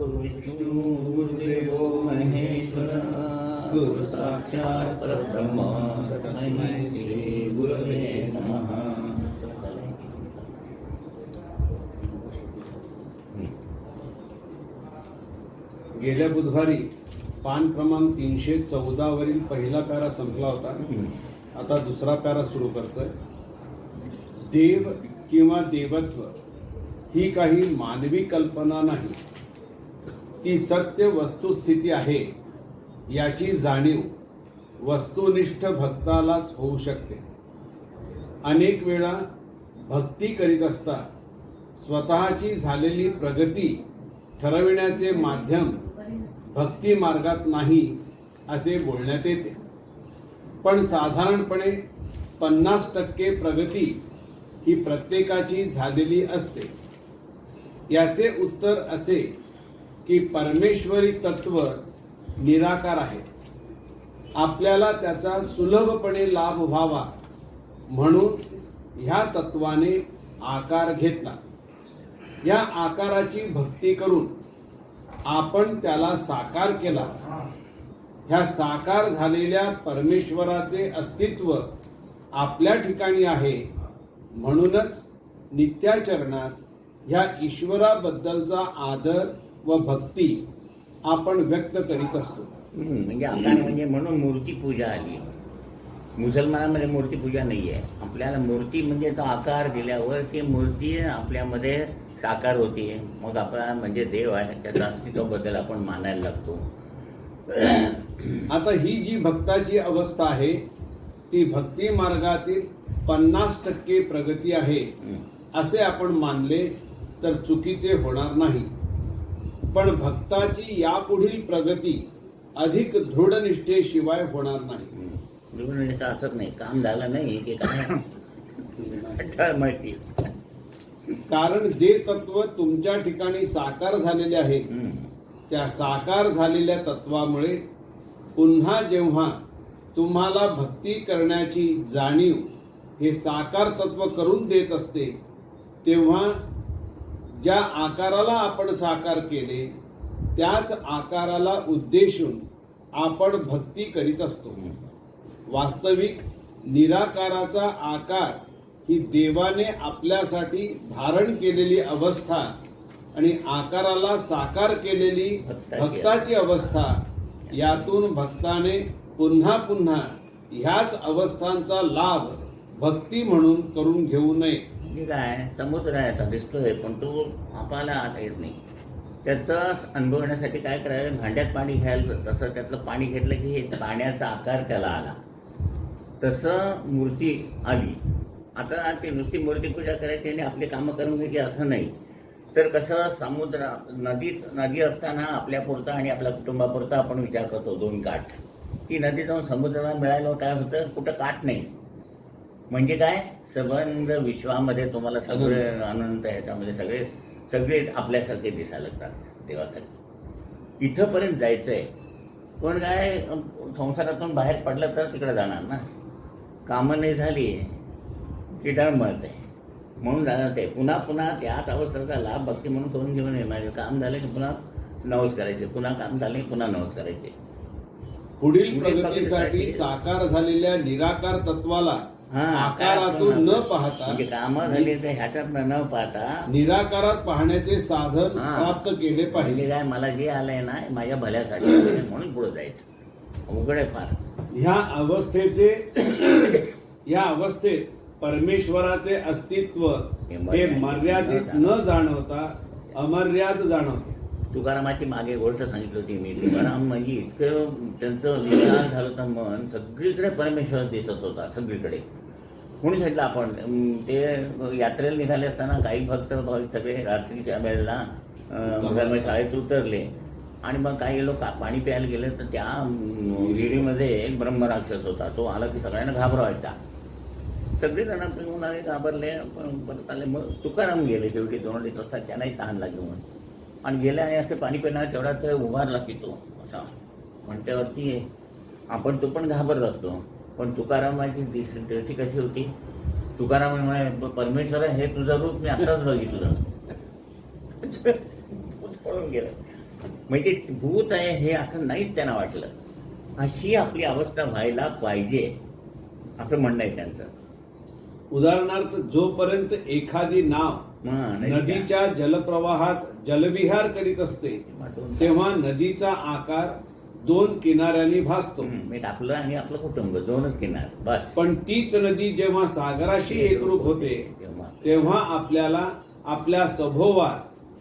गुरुविष्णू गुरुदेवो महेश्वरः गुरु साक्षात् परब्रह्म तस्मै श्री गुरवे नमः. गेल्या बुधवारी पान क्रमांक 314 वरील पहिला पॅरा संपला होता. आता दुसरा पॅरा सुरू करतोय. देव किंवा देवत्व ही काही मानवी कल्पना नाही, ती सत्य वस्तुस्थिती आहे. याची जाणीव वस्तुनिष्ठ भक्तालाच होऊ शकते. अनेक वेळा भक्ती करीत असता स्वतःची झालेली प्रगती ठरविण्याचे माध्यम भक्ती मार्गात नाही असे बोलण्यात येते. पण साधारणपणे 50% प्रगती ही प्रत्येकाची झालेली असते. याचे उत्तर असे की परमेश्वरी तत्व निराकार आहे. आपल्याला त्याचा सुलभपणे लाभ व्हावा म्हणून ह्या तत्वाने आकार घेतला. या आकाराची भक्ती करून आपण त्याला साकार केला. ह्या साकार झालेल्या परमेश्वराचे अस्तित्व आपल्या ठिकाणी आहे. म्हणूनच नित्याचरणात ह्या ईश्वराबद्दलचा आदर व भक्ती आपण व्यक्त करीत असतो. म्हणजे आकार म्हणजे म्हणून मूर्ती पूजा आली. मुसलमानामध्ये मूर्ती पूजा नाही आहे. आपल्याला मूर्ती म्हणजे तो आकार दिल्यावर ती मूर्ती आपल्यामध्ये साकार होती. मग आपला म्हणजे देव आहे, त्याच्या अस्तित्वाबद्दल आपण मानायला लागतो. आता ही जी भक्ताची अवस्था आहे ती भक्ती मार्गातील 50% प्रगती आहे असे आपण मानले तर चुकीचे होणार नाही. पण भक्ताची यापुढील प्रगती अधिक दृढ निष्ठेशिवाय होणार नाही. दृढ निष्ठा असत नाही. काम झालं नाही की काय माहिती. कारण जे तत्व तुमच्या ठिकाणी साकार झालेले आहे त्या साकार झालेल्या तत्वामुळे पुन्हा जेव्हा तुम्हाला भक्ती करण्याची जाणीव हे साकार तत्व करून देत असते तेव्हा ज्या आकाराला आपण साकार केले त्याच आकाराला उद्देशून आपण भक्ती करीत असतो. वास्तविक निराकाराचा आकार ही देवाने आपल्यासाठी धारण केलेली अवस्था आणि आकाराला साकार केलेली भक्ताची अवस्था. यातून भक्ताने पुन्हा पुन्हा ह्याच अवस्थांचा लाभ भक्ती म्हणून करून घेऊ नये. म्हणजे काय समुद्र आहे, आता दिसतोय पण तो आपल्याला आता येत नाही. त्याचा अनुभवण्यासाठी काय करायचं, भांड्यात पाणी घ्यायला. तसं त्यातलं पाणी घेतलं की हे पाण्याचा आकार त्याला आला. तसं मूर्ती आली. आता ती नुसती मूर्तीपूजा करायची आणि आपली कामं करून घ्यायची असं नाही. तर कसं समुद्र नदी असताना आपल्यापुरता आणि आपल्या कुटुंबापुरता आपण विचार करतो 2 काठ. ती नदी जाऊन समुद्राला मिळाल्यावर काय होतं, कुठं काठ नाही. म्हणजे काय, संबंध विश्वामध्ये तुम्हाला सगळे अनंत ह्याच्यामध्ये सगळे आपल्यासारखे दिसायला लागतात देवासाठी. इथंपर्यंत जायचंय. पण काय संसारातून बाहेर पडलं तर तिकडे जाणार ना. कामं नाही झाली की डळमळत आहे म्हणून जाणार ते. पुन्हा पुन्हा त्याच अवस्थेचा लाभ भक्ती म्हणून करून घेऊ नये. माझे काम झाले की पुन्हा नवस करायचे, पुन्हा काम झाले की पुन्हा नवस करायचे. पुढील प्रगतीसाठी साकार झालेल्या निराकार तत्वाला आकारातून न पाहता, म्हणजे कामं झाली तर ह्याच्यात न पाहता निराकारात पाहण्याचे साधन प्राप्त केले पाहिजे. काय मला जे आलंय ना माझ्या भल्यासाठी आहे म्हणून पुढे जायचं. अवघड आहे फार. ह्या अवस्थेत परमेश्वराचे अस्तित्व हे मर्यादित न जाणवता अमर्याद जाणवते. तुकारामाची मागे गोष्ट सांगितली होती मी. तुकाराम म्हणजे इतकं त्यांचं विचार झालं होतं, मन सगळीकडे परमेश्वर दिसत होता. सगळीकडे कोणी सांगितलं आपण ते यात्रेला निघाले असताना काही भक्त सगळे रात्रीच्या वेळेला धर्मशाळेत उतरले आणि मग काही लोक पाणी प्यायला गेले तर त्या विहिरीमध्ये एक ब्रह्मराक्षस होता. तो आला की सगळ्यांना घाबरवायचा. सगळेजण पिऊन आले, घाबरले. पण परत आले. मग तुकाराम गेले शेवटी 2-2 वाजता. त्यांनाही तहान लागली म्हणून आणि गेले आणि असे पाणी पिणार तेवढा तर उभारला की तो असा म्हणत्यावरती आपण तो पण घाबरत असतो. पण तुकारामाची दृष्टी कशी होती, तुकाराम म्हणे परमेश्वर हे तुझं रूप मी आताच बघितलं. पळून गेलं. म्हणजे भूत आहे हे असं नाहीच त्यांना वाटलं. अशी आपली अवस्था व्हायला पाहिजे असं म्हणणं आहे त्यांचं. उदाहरणार्थ, जोपर्यंत एखादी नाव नदीच्या जलप्रवाहात जलविहार करीत असते तेव्हा नदीचा आकार 2 किनाऱ्यांनी भासतो. आपलं आणि आपलं कुटुंब 2च किनार बस. पण तीच नदी जेव्हा सागराशी एकरूप होते तेव्हा आपल्याला आपल्या सभोवार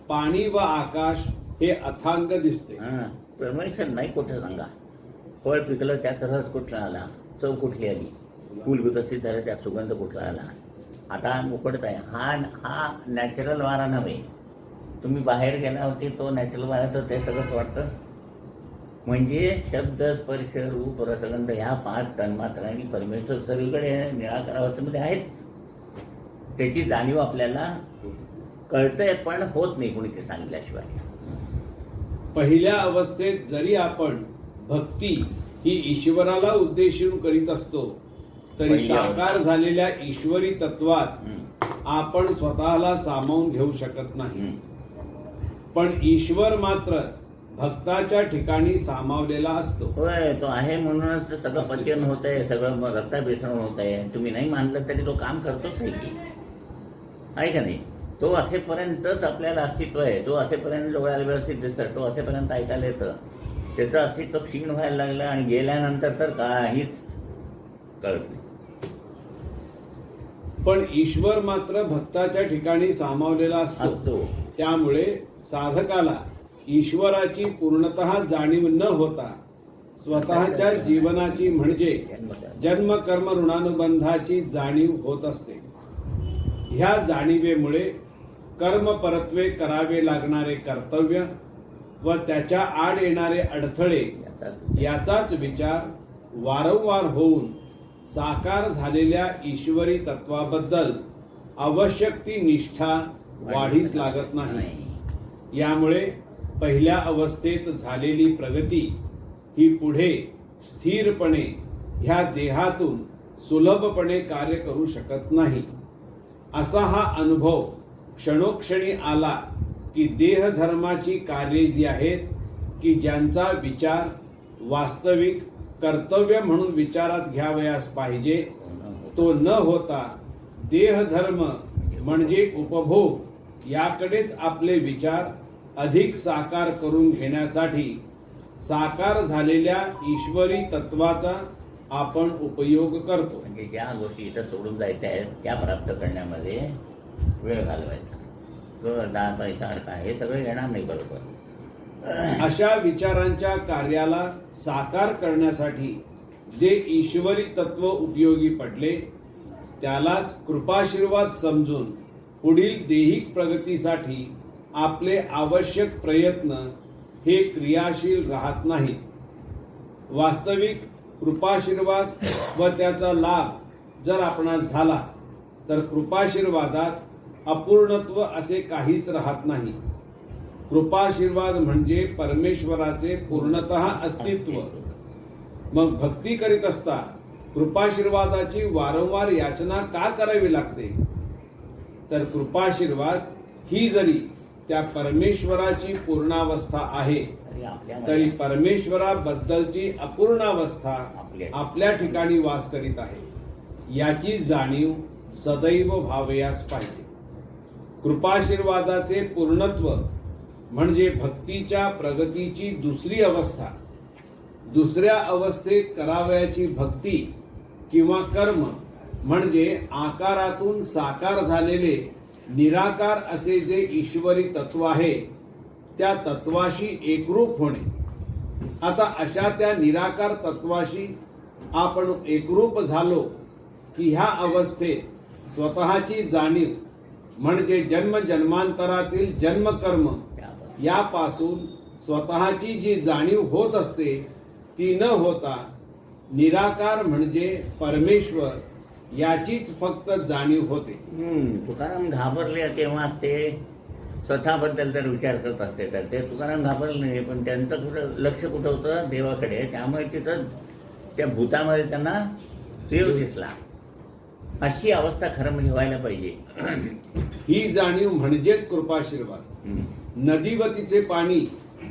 पाणी व आकाश हे अथांग दिसते. परमेश्वर नाही कुठे सांगा. फळ पिकलं त्यात रस कुठला आला, चव कुठली आली, फूल विकसित झालं त्यात सुगंध कुठला आला. आता मुकडत आहे. हा नॅचरल वारा नव्हे. तुम्ही बाहेर गेला होते तो नॅचरल वारा तर ते सगळंच वाटतं. म्हणजे शब्द, स्पर्श, रूप, रसगंध ह्या 5 तन्मात्रांनी परमेश्वर सगळीकडे निराकार अवस्थेमध्ये आहेत. त्याची जाणीव आपल्याला कळतंय पण होत नाही कोणी ते सांगितल्याशिवाय. पहिल्या अवस्थेत जरी आपण भक्ती ही ईश्वराला उद्देशून करीत असतो तरी साकार झालेल्या ईश्वरी तत्वात आपण स्वतःला सामावून घेऊ शकत नाही. पण ईश्वर मात्र भक्ताच्या ठिकाणी सामावलेला असतो. होय, तो आहे म्हणूनच सगळं पचन होत आहे, सगळं रक्ताभिसरण होत आहे. तुम्ही नाही मानलं तरी तो काम करतोच आहे की, आहे का नाही? तो असेपर्यंतच आपल्याला अस्तित्व आहे. तो असेपर्यंत डोळ्याला व्यवस्थित दिसतं, तो असेपर्यंत ऐकायला येतं. त्याचं अस्तित्व क्षीण व्हायला लागलं आणि गेल्यानंतर तर काहीच कळत नाही. पण ईश्वर मात्र भक्ताच्या ठिकाणी सामावलेला असतो. त्यामुळे साधकाला ईश्वराची पूर्णतः जाणीव न होता स्वतःच्या जीवनाची म्हणजे जन्म कर्म ऋणानुबंधाची जाणीव होत असते. ह्या जाणीवेमुळे कर्म परत्वे करावे लागणारे कर्तव्य व त्याच्या आड येणारे अडथळे याचाच विचार वारंवार होऊन साकार झालेल्या ईश्वरी तत्वाबद्दल आवश्यक ती निष्ठा वाढीस लागत नाही. यामुळे पहिल्या अवस्थेत झालेली प्रगती ही पुढे स्थिरपणे ह्या देहातून सुलभपणे कार्य करू शकत नाही. असा हा अनुभव क्षणोक्षणी आला की देहधर्माची कार्ये जी आहेत की ज्यांचा विचार वास्तविक कर्तव्य म्हणून विचारात घ्यावयास पाहिजे तो न होता देहधर्म म्हणजे उपभोग याकडेच आपले विचार अधिक साकार करून घेण्यासाठी साकार झालेल्या ईश्वरी तत्वाचा आपण उपयोग करतो. म्हणजे ज्या गोष्टी इथं सोडून जायच्या आहेत त्या प्राप्त करण्यामध्ये वेळ घालवायचा. घर, दार, पैसा, अडका हे सगळं येणार नाही बरोबर. अशा विचारांच्या कार्याला साकार करण्यासाठी जे ईश्वरी तत्व उपयोगी पडले त्यालाच कृपाशीर्वाद समजून पुढील दैहिक प्रगतीसाठी आपले आवश्यक प्रयत्न हे क्रियाशील राहत नाहीत. वास्तविक कृपाशीर्वाद व त्याचा लाभ जर आपणास झाला तर कृपाशीर्वादात अपूर्णत्व असे काहीच राहत नाही. कृपाशीर्वाद म्हणजे परमेश्वराचे पूर्णतः अस्तित्व. मग भक्ती करीत असता कृपाशीर्वादाची वारंवार याचना का करावी लागते? तर कृपाशीर्वाद ही जरी त्या परमेश्वराची पूर्णावस्था आहे तरी परमेश्वराबद्दलची अपूर्णावस्था आपल्या ठिकाणी वास करीत आहे याची जाणीव सदैव व्हावयास पाहिजे. कृपाशीर्वादाचे पूर्णत्व म्हणजे भक्तीच्या प्रगतीची दुसरी अवस्था. दुसऱ्या अवस्थेत करावयाची भक्ती किंवा कर्म म्हणजे आकारातून साकार झालेले निराकार असे जे ईश्वरी तत्व आहे त्या तत्वाशी एकरूप होणे. आता अशा त्या निराकार तत्वाशी आपण एकरूप झालो की ह्या अवस्थेत स्वतःची जाणीव म्हणजे जन्म जन्मांतरातील जन्मकर्म यापासून स्वतःची जी जाणीव होत असते ती न होता निराकार म्हणजे परमेश्वर याचीच फक्त जाणीव होते. तुकाराम घाबरले तेव्हा ते स्वतःबद्दल जर विचार करत असते तर ते तुकाराम घाबरले नाही, पण त्यांचं कुठं लक्ष कुठं होतं देवाकडे. त्यामुळे तिथं त्या भूतामध्ये त्यांना देव दिसला. अशी अवस्था खरं म्हणजे व्हायला पाहिजे. ही जाणीव म्हणजेच कृपाशीर्वाद. नदी व तिचे पाणी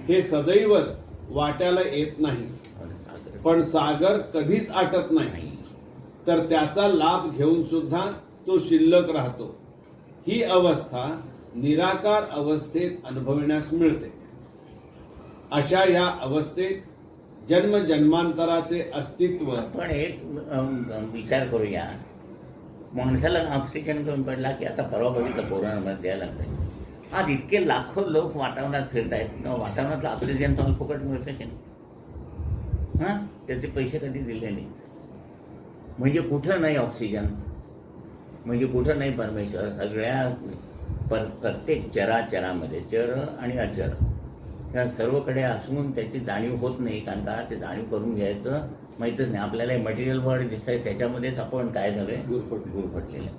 हे सदैवच वाट्याला येत नाही, पण सागर कधीच आटत नाही, तर त्याचा लाभ घेऊन सुद्धा तो शिल्लक राहतो. ही अवस्था निराकार अवस्थेत अनुभवण्यास मिळते. अशा या अवस्थेत जन्म जन्मांतराचे अस्तित्व आपण एक विचार करूया. माणसाला ऑक्सिजन कमी पडला की आता परवा बघितलं कोरोनामध्ये द्यायला लागतंय. आज इतके लाखो लोक वातावरणात फिरत आहेत, वातावरणातलं ऑक्सिजन तुम्हाला फुकट मिळतं की नाही? हां, त्याचे पैसे कधी दिले नाही. म्हणजे कुठं नाही ऑक्सिजन, म्हणजे कुठं नाही परमेश्वर. सगळ्या प्रत्येक चराचरामध्ये, चर आणि अचर या सर्वकडे असून त्याची जाणीव होत नाही. कारण का ते जाणीव करून घ्यायचं माहीतच नाही. आपल्याला मटेरियल वर्ल्ड दिसत आहे, त्याच्यामध्येच आपण काय झालंय, गुरफटलेलं.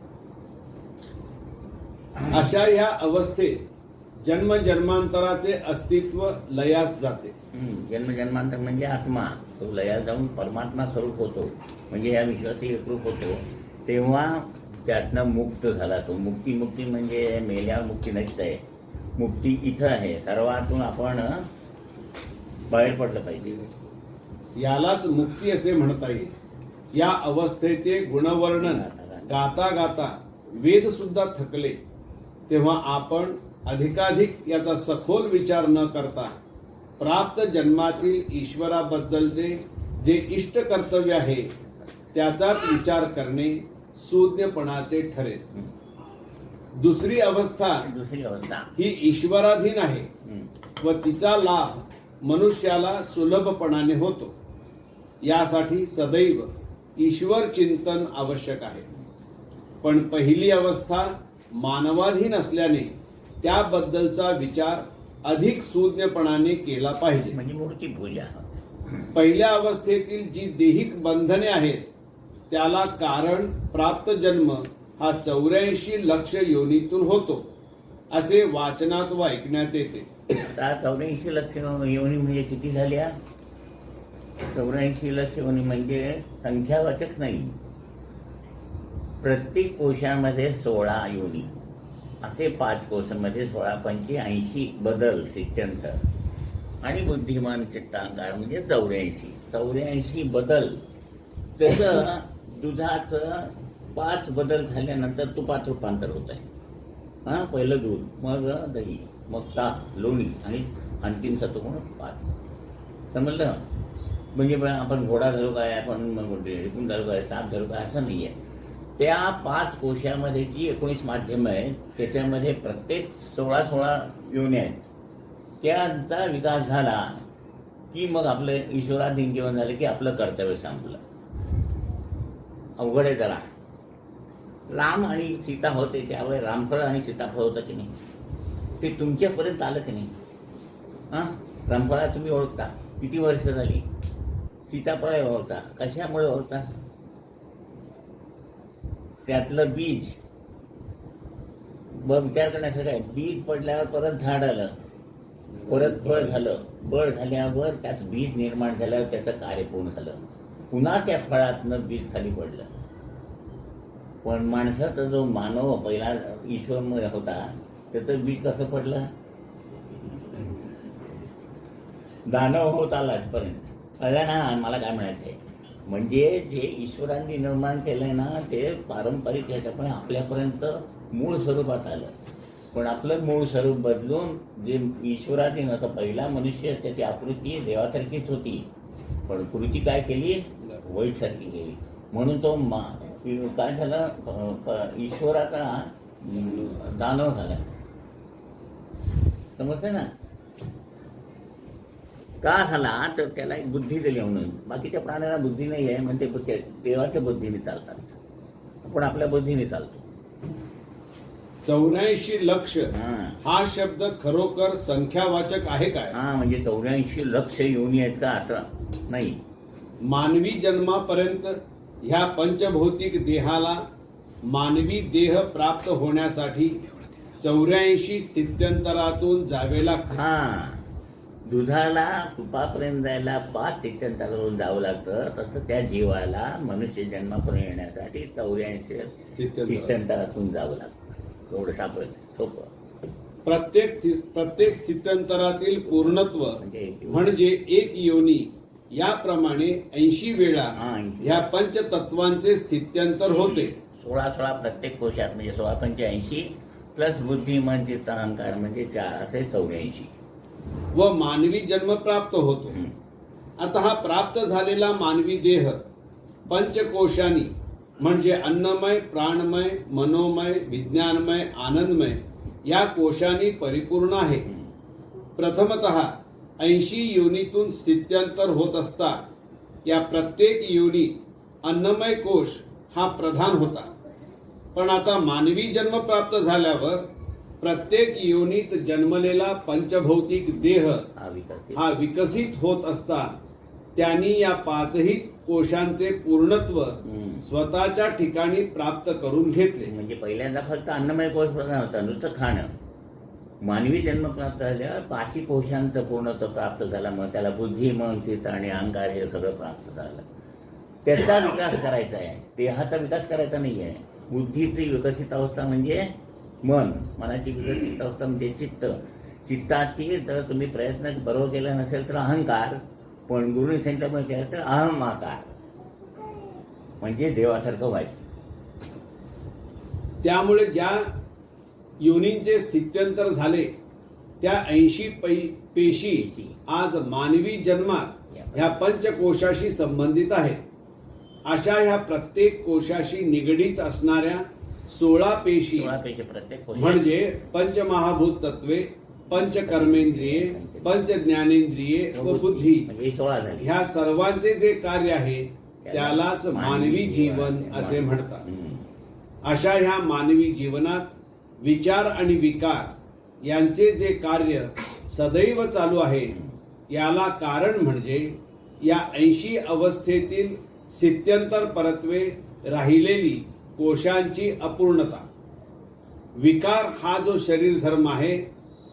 अशा या अवस्थेत जन्म जन्मांतराचे अस्तित्व लयास जाते. जन्म जन्मांतर म्हणजे आत्मा तो लयास जाऊन परमात्मा स्वरूप होतो, म्हणजे या विश्वासी एकरूप होतो. तेव्हा त्यातनं मुक्त झाला तो. मुक्ती म्हणजे मेल्यावर मुक्ती नसते. मुक्ती इथं आहे. सर्वातून आपण बाहेर पडलं पाहिजे. यालाच मुक्ती असे म्हणता येईल. या अवस्थेचे गुणवर्णन गाता गाता वेद सुद्धा थकले. तेव्हा आपण अधिकाधिक याचा सखोल विचार न करता प्राप्त जन्मातील ईश्वराबद्दलचे जे इष्ट कर्तव्य आहे त्याचाच विचार करणे सूज्ञपणाचे ठरेल. दुसरी अवस्था ही ईश्वराधीन आहे व तिचा लाभ मनुष्याला सुलभपणाने होतो. यासाठी सदैव ईश्वर चिंतन आवश्यक आहे. पण पहिली अवस्था मानवाधीन असल्याने त्याबद्दलचा विचार अधिक सूज्ञपणाने केला पाहिजे. म्हणजे मूर्ती पूजा. पहिल्या अवस्थेतील जी देहिक बंधने आहेत त्याला कारण प्राप्त जन्म हा 84 लक्ष योनीतून होतो असे वाचनात व ऐकण्यात येते. आता 84 लक्ष योनी म्हणजे किती झाल्या? 84 लक्ष योनी म्हणजे संख्यावाचक नाही. प्रत्येक कोशामध्ये 16 योनी, असे 5 कोशामध्ये 16 पंचे 80 बदल स्थित्यंतर आणि बुद्धिमान चित्तांकार म्हणजे 84 बदल. तसं दुधाचं 5 बदल झाल्यानंतर तुपात रूपांतर होत आहे. हां, पहिलं दूध, मग दही, मग ताक, लोणी आणि अंतिम सत्वगुण 5. समजलं? म्हणजे आपण घोडा धरू काय, आपण रेकून धरू काय, साप धरू काय, असं नाही आहे. त्या 5 कोशामध्ये जी 19 माध्यमं आहेत त्याच्यामध्ये प्रत्येक 16 योनी आहेत. त्यांचा विकास झाला की मग आपलं ईश्वराधीन जीवन झालं की आपलं कर्तव्य संपलं. अवघड आहे जरा. राम आणि सीता होते त्यावेळी रामफळ आणि सीताफळ होतं की नाही, ते तुमच्यापर्यंत आलं की नाही? हां, रामफळा तुम्ही ओळखता, किती वर्ष झाली. सीताफळ ओळखता, कशामुळे ओळखता? त्यातलं बीज. विचार करण्यासारखं आहे. बीज पडल्यावर परत झाड आलं, परत फळ झालं, फळ झाल्यावर त्यात बीज निर्माण झाल्यावर त्याचं कार्य पूर्ण झालं, पुन्हा त्या फळातनं बीज खाली पडलं. पण माणसाचा जो मानव पहिला ईश्वर होता त्याचं बीज कसं पडलं? दानव होत आला आजपर्यंत. कळलं ना मला काय म्हणायचं आहे? म्हणजे जे ईश्वरांनी निर्माण केलंय ना ते पारंपरिक ह्याच्यामुळे आपल्यापर्यंत मूळ स्वरूपात आलं. पण आपलं मूळ स्वरूप बदलून जे ईश्वराधीन होतं, पहिला मनुष्य त्याची आकृती देवासारखीच होती, पण कृती काय केली? वैसारखी केली. म्हणून तो काय झालं? ईश्वराचा दानव झाला. समजतं ना? का झाला? तर त्याला एक बुद्धी दिली म्हणून. बाकीच्या प्राण्याला बुद्धी नाही आहे म्हणजे ते देवाच्या बुद्धीने चालतात, आपण आपल्या बुद्धीने चालतो. 84 लक्ष हा शब्द खरोखर संख्यावाचक आहे काय? हा, म्हणजे 84 लक्ष योनी आहेत का? आता नाही. मानवी जन्मापर्यंत ह्या पंचभौतिक देहाला मानवी देह प्राप्त होण्यासाठी 84 स्थित्यंतरातून जावे लागते. हा, दुधाला तुपापर्यंत जायला 5 स्थित्यंतरातून जावं लागतं, तसं त्या जीवाला मनुष्य जन्मापर्यंत येण्यासाठी 84 स्थित्यंतरातून जावं लागतं. एवढं सापडेल सोपं. प्रत्येक स्थित्यंतरातील पूर्णत्व म्हणजे म्हणजे एक योनी याप्रमाणे 80 वेळा हा, 80. ह्या पंचतत्वांचे स्थित्यंतर होते. 16 प्रत्येक कोशात म्हणजे 16×85 प्लस बुद्धी मन चित्त अहंकार म्हणजे 4 असे 84. व मानवी जन्म प्राप्त होतो. आता हा प्राप्त झालेला मानवी देह पंचकोशानी म्हणजे अन्नमय, प्राणमय, मनोमय, विज्ञानमय, आनंदमय या कोशांनी परिपूर्ण आहे. प्रथमतः 80 योनीतून स्थित्यंतर होत असता या प्रत्येक योनी अन्नमय कोश हा प्रधान होता. पण आता मानवी जन्म प्राप्त झाल्यावर प्रत्येक योनीत जन्मलेला पंचभौतिक देह हा विकसित होत असता त्यांनी या 5ही कोशांचे पूर्णत्व स्वतःच्या ठिकाणी प्राप्त करून घेतले. म्हणजे पहिल्यांदा फक्त अन्नमय कोश प्रधान होता, नुसतं खाणं. मानवी जन्म प्राप्त झाल्यावर 5 कोशांचं पूर्णत्व प्राप्त झाला. मग त्याला बुद्धी मन चित्त आणि अहंकार हे सगळं प्राप्त झालं. त्याचा विकास करायचा आहे, देहाचा विकास करायचा नाही आहे. बुद्धीची विकसित अवस्था म्हणजे मन, मनाची विकसित अवस्था म्हणजे चित्त, चित्ताची जर तुम्ही प्रयत्न बरोबर केला नसेल तर अहंकार, पण गुरुनी सांगितल्यामुळे केलं तर अहमाकार म्हणजे देवासारखं व्हायचं. त्यामुळे ज्या योनींचे स्थित्यंतर झाले त्या 80 पेशी आज मानवी जन्मात ह्या पंचकोशाशी संबंधित आहेत. अशा ह्या प्रत्येक कोशाशी निगडीत असणाऱ्या 16 पेशी प्रत्येक कोश म्हणजे पंचमहाभूत तत्वे, पंचकर्मेंद्रिये, पंचज्ञानेंद्रिये व बुद्धी म्हणजे 16 झाली. ह्या सर्वांचे जे कार्य आहे त्यालाच मानवी जीवन असे म्हणतात. अशा ह्या मानवी जीवनात विचार आणि विकार यांचे जे कार्य सदैव चालू आहे याला कारण म्हणजे या 80 अवस्थेतील स्थित्यंतर परत्वे राहिलेली कोशांची अपूर्णता. विकार हा जो शरीर धर्म आहे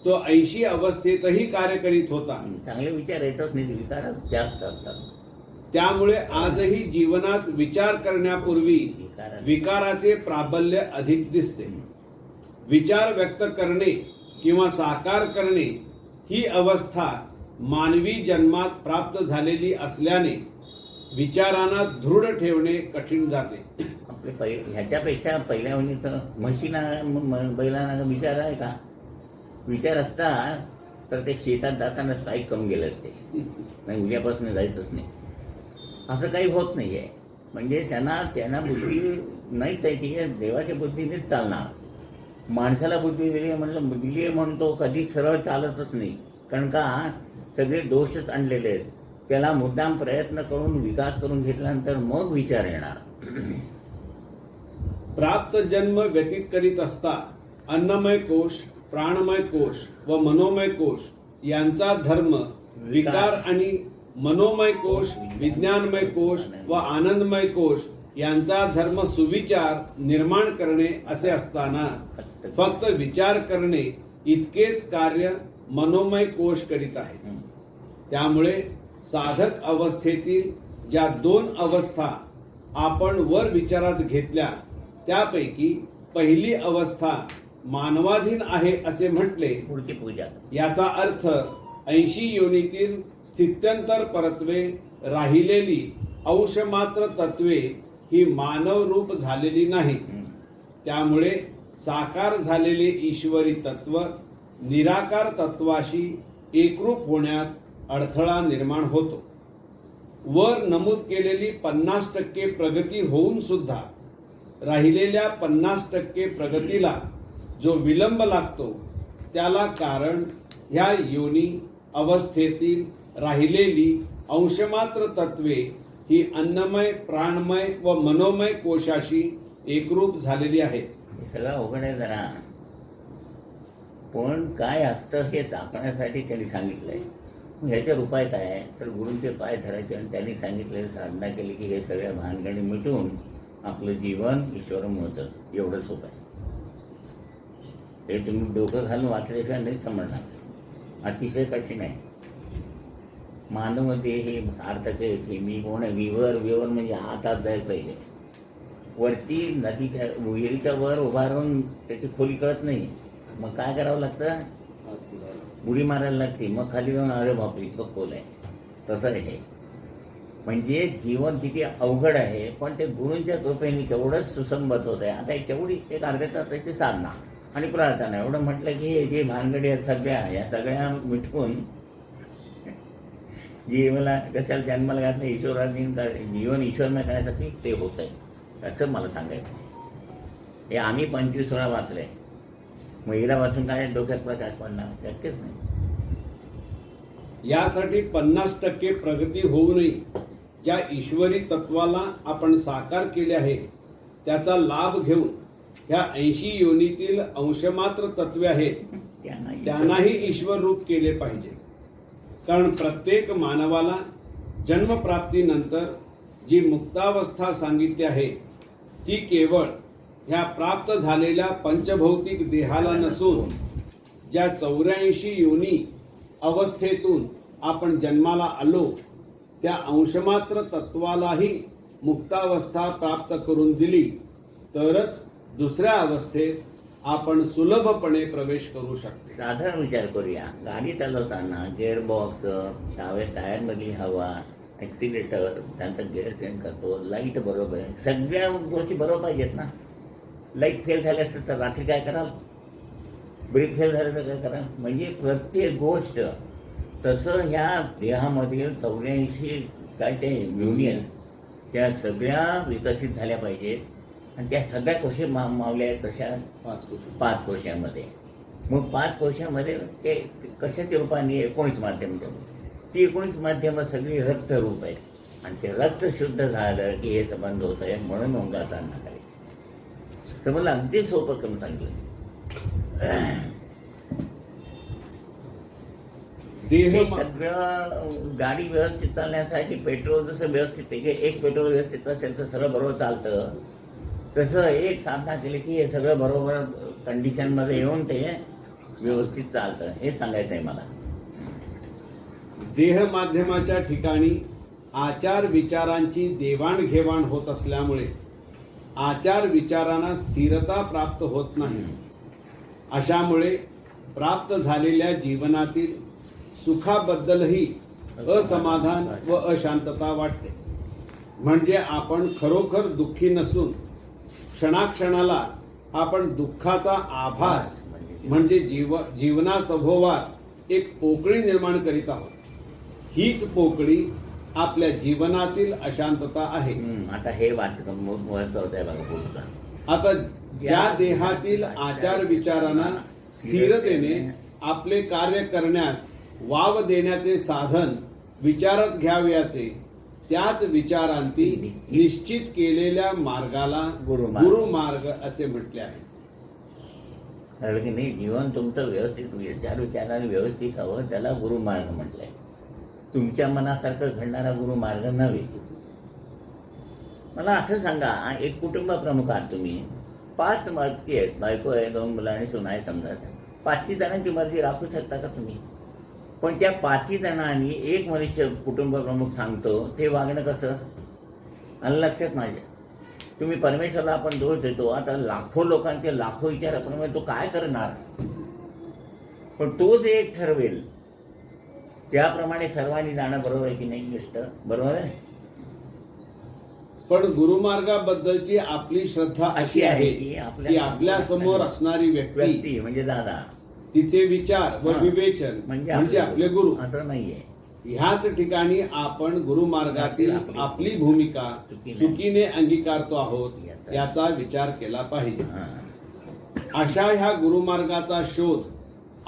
तो 80 अवस्थेतही कार्य करीत होता. चांगले विचार येतच नाही, विकार जास्त असतात. त्यामुळे आजही जीवनात विचार करण्यापूर्वी विकाराचे प्राबल्य अधिक दिसते. विचार व्यक्त करणे किंवा साकार करणे ही अवस्था मानवी जन्मात प्राप्त झालेली असल्याने विचारांना दृढ ठेवणे कठीण जाते. आपले ह्याच्यापेक्षा पहिल्या म्हणजे तर म्हशीना बैलांना विचार आहे का? विचार असता तर ते शेतात जाताना स्ट्राईक करून गेले असते, नाही उद्यापासून जायचंच नाही. असं काही होत नाही आहे. म्हणजे त्यांना बुद्धी नाहीच आहे, ती देवाच्या बुद्धीनेच चालणार. माणसाला बुद्धी दिली दिली म्हणतो कधी सरळ चालतच नाही, कारण का सगळे दोषच आणलेले आहेत. त्याला मुद्दाम प्रयत्न करून विकास करून घेतल्यानंतर मग विचार येणार. प्राप्त जन्म व्यतीत करीत असता अन्नमय कोश, प्राणमय कोश व मनोमय कोश यांचा धर्म विकार आणि मनोमय कोश, विज्ञानमय कोश व आनंदमय कोश यांचा धर्म सुविचार निर्माण करणे असे असताना फक्त विचार करणे इतकेच कार्य मनोमय कोश करीत आहे. त्यामुळे साधक अवस्थेतील ज्या 2 अवस्था आपण वर विचारात घेतल्या त्यापैकी पहिली अवस्था मानवाधीन आहे असे म्हटले. पुढची पूजा याचा अर्थ 80 योनीतील स्थित्यंतर परत्वे राहिलेली अंशमात्र तत्वे ही मानव रूप झालेली नाही. त्यामुळे साकार झालेले ईश्वरी तत्व निराकार तत्वाशी एकरूप होण्यात अडथळा निर्माण होतो. वर नमूद केलेली 50% प्रगती होऊन सुद्धा राहिलेल्या 50% प्रगतीला जो विलंब लागतो त्याला कारण ह्या योनी अवस्थेतील राहिलेली अंशमात्र तत्वे ही अन्नमय, प्राणमय व मनोमय कोशाशी एकरूप झालेली आहेत. हे सगळं अवघड आहे जरा, पण काय असतं हे दाखवण्यासाठी त्यांनी सांगितलंय. ह्याच्यावर उपाय काय आहे तर गुरूंचे पाय धरायचे आणि त्यांनी सांगितलेली साधना केली की हे सगळ्या भानगडी मिटून आपलं जीवन ईश्वरम होतं. एवढं सोपं आहे. हे तुम्ही डोकं घालून वाचल्याशिवाय नाही समजणार. अतिशय कठीण आहे. मानवमध्ये हे सार्थक मी कोण आहे? विवर म्हणजे हातात जायला पाहिजे. वरती नदीच्या विहिरीच्या वर उभा राहून त्याची खोली कळत नाही. मग काय करावं लागतं? उडी मारायला लागते. मग खाली जाऊन अरे बापरे इतकं खोल आहे. तसं आहे हे. म्हणजे जीवन किती अवघड आहे, पण ते गुरूंच्या कृपेने तेवढंच सुसंगत होत आहे. आता एक तेवढी एक अर्ध्या तासाची साधना आणि प्रार्थना एवढं म्हटलं की हे जे भानगडी आहेत सगळ्या या सगळ्या मिटकून जीवनाला कशाला जन्माला घातलं ईश्वरांनी जीवन ईश्वरमय करण्यासाठी ते होत आहे असं मला सांगायचं. हे आम्ही 25 वेळा वाचलंय. मग हिला वाचून काय डोक्यात प्रकाश पडणार? शक्यच नाही. यासाठी 50% प्रगती होऊ नये. ज्या ईश्वरी तत्वाला आपण साकार केले आहे त्याचा लाभ घेऊन ह्या 80 योनीतील अंशमात्र तत्वे आहेत त्यांनाही ईश्वर रूप केले पाहिजे. कारण प्रत्येक मानवाला जन्मप्राप्तीनंतर जी मुक्तावस्था सांगितली आहे ती केवळ ह्या प्राप्त झालेल्या पंचभौतिक देहाला नसून ज्या 84 योनी अवस्थेतून आपण जन्माला आलो त्या अंशमात्र तत्वालाही मुक्तावस्था प्राप्त करून दिली तरच दुसऱ्या अवस्थेत आपण सुलभपणे प्रवेश करू शकतो. साधारण विचार करूया. गाडी चालवताना गेअरबॉक्स, टायरमधली हवा, ॲक्सिलेटर, त्यानंतर गेअर चेंज करतो, लाईट बरोबर आहे, सगळ्या गोष्टी बरोबर पाहिजेत ना. लाईट फेल झाली असतं तर रात्री काय कराल? ब्रेक फेल झालं तर काय कराल? म्हणजे प्रत्येक गोष्ट तसं ह्या देहामधील 84 काय ते युनियन त्या सगळ्या विकसित झाल्या पाहिजेत. आणि त्या सगळ्या कोशी मावल्या आहेत कशा? 5 कोशामध्ये. मग 5 कोशामध्ये ते कशाच्या रूपाने 19 माध्यम. ती 19 माध्यमं सगळी रक्तरूप आहेत आणि ते रक्त शुद्ध झालं की हे संबंध होत आहे. म्हणून ओंकार साधना करायची. समजलं? अगदी सोपं करून सांगितलं. देह सगळं गाडी व्यवस्थित चालण्यासाठी पेट्रोल जसं व्यवस्थित आहे, एक पेट्रोल व्यवस्थित असेल तर सगळं बरोबर चालतं. तसं एक साधना केली की हे सगळं बरोबर कंडिशनमध्ये येऊन ते व्यवस्थित चालतं. हे सांगायचं आहे मला. देह माध्यमाच्या ठिकाणी आचार विचारांची देवाणघेवाण होत असल्यामुळे आचार विचारांना स्थिरता प्राप्त होत नाही. अशामुळे प्राप्त झालेल्या जीवनातील सुखाबद्दलही असमाधान व अशांतता वाटते. म्हणजे आपण खरोखर दुःखी नसून क्षणाक्षणाला आपण दुःखाचा आभास म्हणजे जीवनासभोवार एक पोकळी निर्माण करीत आहोत. हीच पोकळी आपल्या जीवनातील अशांतता आहे. आता हे महत्वाचं आहे बघा पुढचा. आता ज्या देहातील आचार विचारांना स्थिरतेने आपले कार्य करण्यास वाव देण्याचे साधन विचारात घ्यावयाचे त्याच विचारांती निश्चित केलेल्या मार्गाला गुरुमार्ग असे म्हटले आहे. कळलं की नाही? जीवन तुमचं व्यवस्थित विचार विचाराने व्यवस्थित हवं त्याला गुरुमार्ग म्हटलंय. तुमच्या मनासारखं घडणारा गुरुमार्ग नव्हे. मला असं सांगा, एक कुटुंब प्रमुख आहात तुम्ही. 5 मर्जी आहेत, बायको आहे, 2 मुलं आणि सून आहे समजा. 5 जणांची मर्जी राखू शकता का तुम्ही? पण त्या 5 जणांनी एक मनुष्य कुटुंब प्रमुख सांगतो ते वागणं कसं? आणि लक्षात माझ्या तुम्ही परमेश्वरला आपण दोष देतो. आता लाखो लोकांचे लाखो विचाराप्रमाणे तो काय करणार? पण तो जे एक ठरवेल त्याप्रमाणे सर्वांनी जाणं बरोबर आहे की नाही? मिस्टर बरोबर आहे. पण गुरुमार्गाबद्दलची आपली श्रद्धा अशी आहे की आपल्या समोर असणारी व्यक्ती म्हणजे दादा, तिचे विचार व विवेचन म्हणजे आपले गुरु असं नाहीये. ह्याच ठिकाणी आपण गुरुमार्गातील आपली भूमिका चुकीने अंगीकारतो आहोत याचा विचार केला पाहिजे. अशा ह्या गुरुमार्गाचा शोध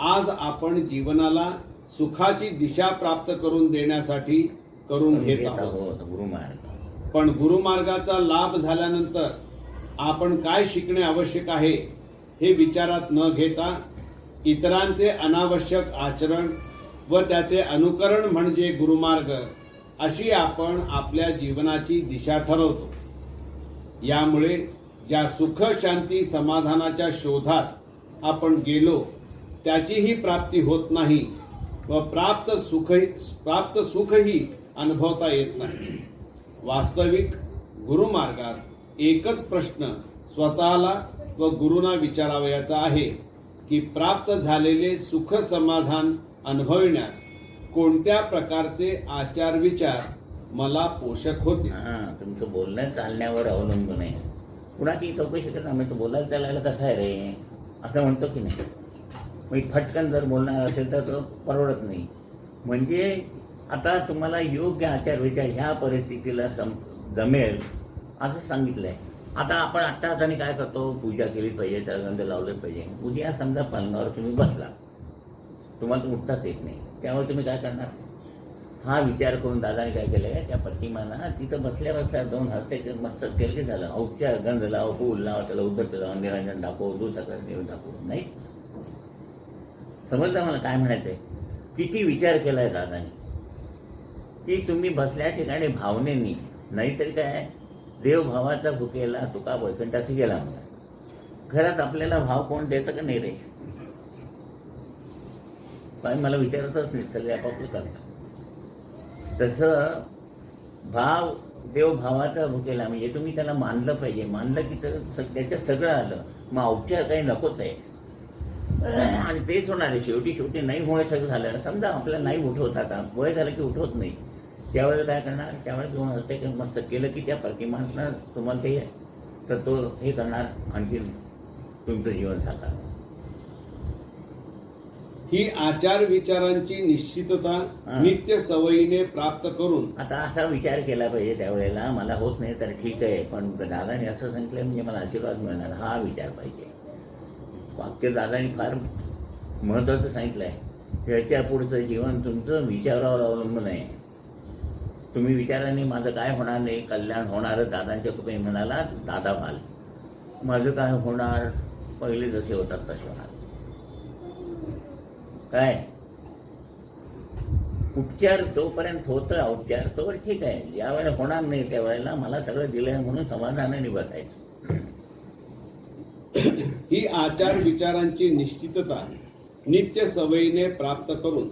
आज आपण जीवनाला सुखाची दिशा प्राप्त करून देण्यासाठी करून घेत आहोत. गुरुमार्ग. पण गुरुमार्गाचा लाभ झाल्यानंतर आपण काय शिकणे आवश्यक आहे हे विचारात न घेता इतरांचे अनावश्यक आचरण व त्याचे अनुकरण म्हणजे गुरुमार्ग अशी आपण आपल्या जीवनाची दिशा ठरवतो. यामुळे ज्या सुख शांती समाधानाच्या शोधात आपण गेलो त्याचीही प्राप्ती होत नाही व प्राप्त सुखही अनुभवता येत नाही. वास्तविक गुरुमार्गात एकच प्रश्न स्वतःला व गुरुना विचारावयाचा आहे की प्राप्त झालेले सुख समाधान अनुभविण्यास कोणत्या प्रकारचे आचार विचार मला पोषक होते. तुमचं बोलणं चालण्यावर अवलंबून आहे. कुणाची चौकशी करत आम्ही तो बोलायला चालायला कसा आहे रे असं म्हणतो की नाही. मग फटकन जर बोलणार असेल तर तो परवडत नाही. म्हणजे आता तुम्हाला योग्य आचार विचार ह्या परिस्थितीला जमेल असं सांगितलंय. आता आपण आत्ता हाताने काय करतो, पूजा केली पाहिजे, त्यागंध लावले पाहिजे. उद्या समजा पलंगावर तुम्ही बसला, तुम्हाला तर उठताच येत नाही, त्यामुळे तुम्ही काय करणार. हा विचार करून दादाने काय केलंय, त्या प्रतिमाना तिथं बसल्या बसल्या दोन हस्ते मस्त केलं की झालं. औपचार गंध लाव, फूल लाव, त्याला उदबत्ती लाव, निरंजन दाखव, दूध साखर देऊन दाखव. नाही समजलं मला काय म्हणायचंय. किती विचार केलाय दादाने की तुम्ही बसल्या ठिकाणी भावनेनी, नाहीतरी काय देवभावाचा भुकेला तुका वैकुंठाशी गेला. मला घरात आपल्याला भाव कोण देतं का नाही रे, काय मला विचारतच नाही, सगळे आपापलं करतात. तसं भाव देवभावाचा भुकेला म्हणजे तुम्ही त्याला मानलं पाहिजे. मानलं की तर त्याच्यात सगळं आलं. मग औपचार काही नकोच आहे. आणि तेच होणार आहे शेवटी नाही होय सगळं झालं. समजा आपल्याला नाही उठवत, आता वय झालं की उठवत नाही, त्यावेळेला काय करणार, त्यावेळेस दोन हस्ते मस्त केलं की त्या प्रतिमांना तुम्हाला ते तर तो हे करणार, आणखी तुमचं जीवन साकार. ही आचार विचारांची निश्चितता नित्य सवयीने प्राप्त करून. आता असा विचार केला पाहिजे त्यावेळेला. मला होत नाही तर ठीक आहे, पण दादाने असं सांगितलं म्हणजे मला आशीर्वाद मिळणार, हा विचार पाहिजे. वाक्य दादाने फार महत्वाचं सांगितलं आहे. ह्याच्या पुढचं जीवन तुमचं विचारावर अवलंबून आहे. तुम्ही विचाराने माझं काय होणार नाही, कल्याण होणारं दादांच्या कृपेने म्हणाला दादा व्हाल. माझं काय होणार, पहिले जसे होतात तसे होणार. काय उपचार जोपर्यंत होतं, औपचार तोवर ठीक आहे. ज्या वेळेला होणार नाही त्यावेळेला मला सगळं दिलंय म्हणून समाधानाने बसायचं. ही आचार विचारांची निश्चितता नित्य सवयीने प्राप्त करून